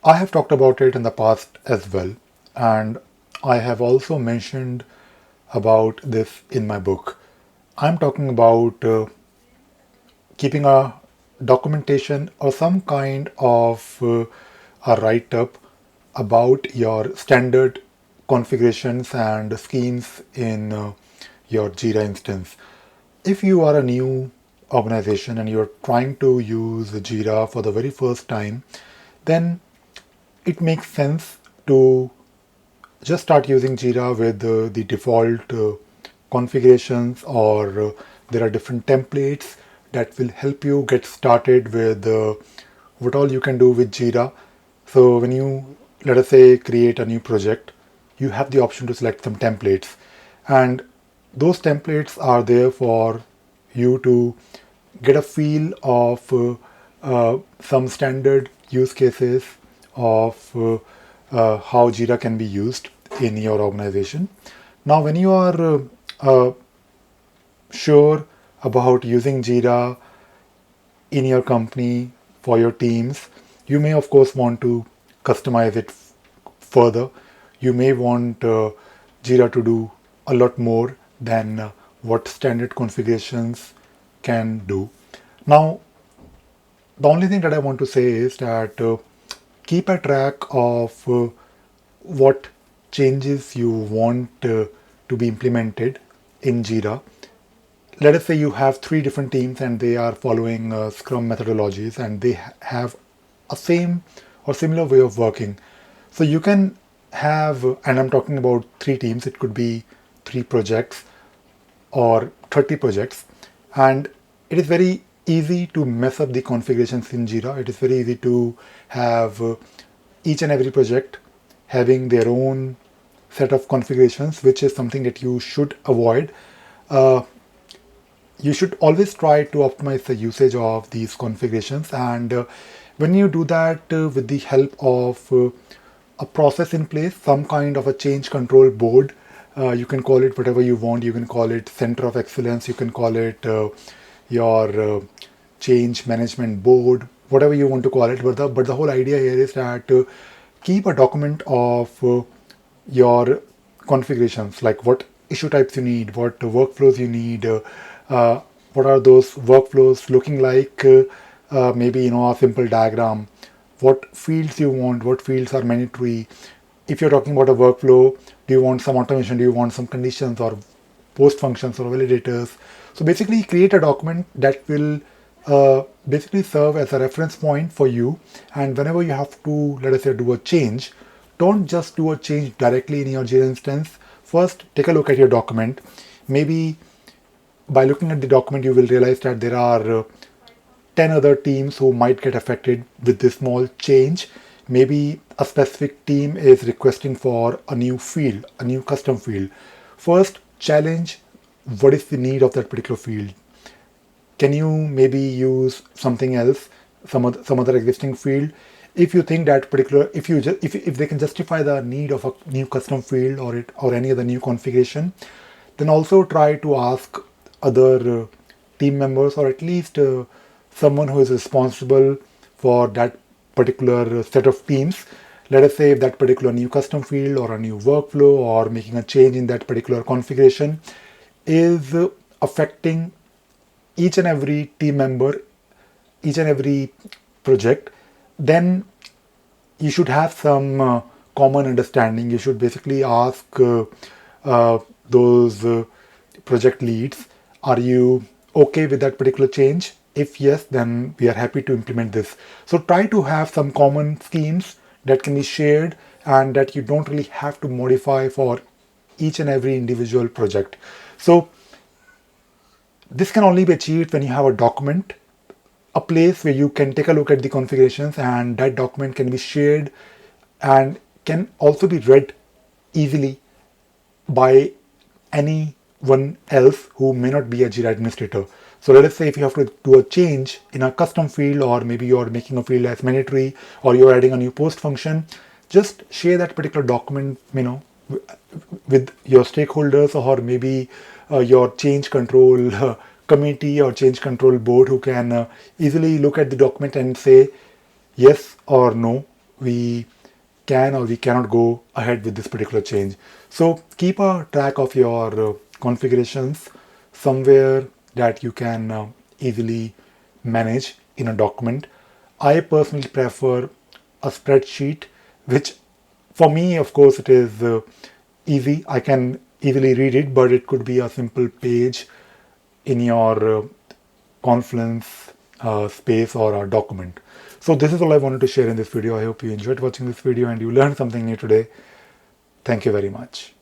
I have talked about it in the past as well, and I have also mentioned about this in my book. I'm talking about keeping a documentation or some kind of a write up about your standard configurations and schemes in your Jira instance. If you are a new organization and you're trying to use Jira for the very first time, then it makes sense to just start using Jira with the default configurations, or there are different templates that will help you get started with what all you can do with Jira. So when you, let us say, create a new project, you have the option to select some templates, and those templates are there for you to get a feel of some standard use cases of how Jira can be used in your organization. Now, when you are sure about using Jira in your company for your teams, you may, of course, want to customize it further. You may want Jira to do a lot more than what standard configurations can do. Now, the only thing that I want to say is that keep a track of what changes you want to be implemented in Jira. Let us say you have three different teams and they are following Scrum methodologies, and they have a same or similar way of working. So you can have, and I'm talking about three teams, it could be three projects or 30 projects, and it is very easy to mess up the configurations in Jira. It is very easy to have each and every project having their own set of configurations, which is something that you should avoid. Uh, you should always try to optimize the usage of these configurations, and when you do that with the help of a process in place, some kind of a change control board, you can call it whatever you want. You can call it center of excellence, you can call it your change management board, whatever you want to call it. But the whole idea here is that keep a document of your configurations, like what issue types you need, what workflows you need, what are those workflows looking like, maybe a simple diagram, what fields you want, what fields are mandatory. If you're talking about a workflow, do you want some automation, do you want some conditions or post functions or validators? So basically create a document that will basically serve as a reference point for you, and whenever you have to, let us say, do a change, don't just do a change directly in your Jira instance. First, take a look at your document. Maybe by looking at the document, you will realize that there are 10 other teams who might get affected with this small change. Maybe a specific team is requesting for a new field, a new custom field. First, challenge what is the need of that particular field. Can you maybe use something else, some other existing field? If you think that particular, if they can justify the need of a new custom field or any other new configuration, then also try to ask other team members, or at least someone who is responsible for that particular set of teams. Let us say if that particular new custom field or a new workflow or making a change in that particular configuration is affecting each and every team member, each and every project, then you should have some common understanding. You should basically ask those project leads, are you okay with that particular change? If yes, then we are happy to implement this. So try to have some common schemes that can be shared and that you don't really have to modify for each and every individual project. So this can only be achieved when you have a document, a place where you can take a look at the configurations, and that document can be shared and can also be read easily by anyone else who may not be a Jira administrator. So let us say if you have to do a change in a custom field, or maybe you're making a field as mandatory, or you're adding a new post function, just share that particular document, with your stakeholders, or maybe your change control committee or change control board, who can easily look at the document and say yes or no, we can or we cannot go ahead with this particular change. So keep a track of your configurations somewhere that you can easily manage in a document. I personally prefer a spreadsheet, which for me, of course, it is easy. I can easily read it, but it could be a simple page in your Confluence space or a document. So this is all I wanted to share in this video. I hope you enjoyed watching this video and you learned something new today. Thank you very much.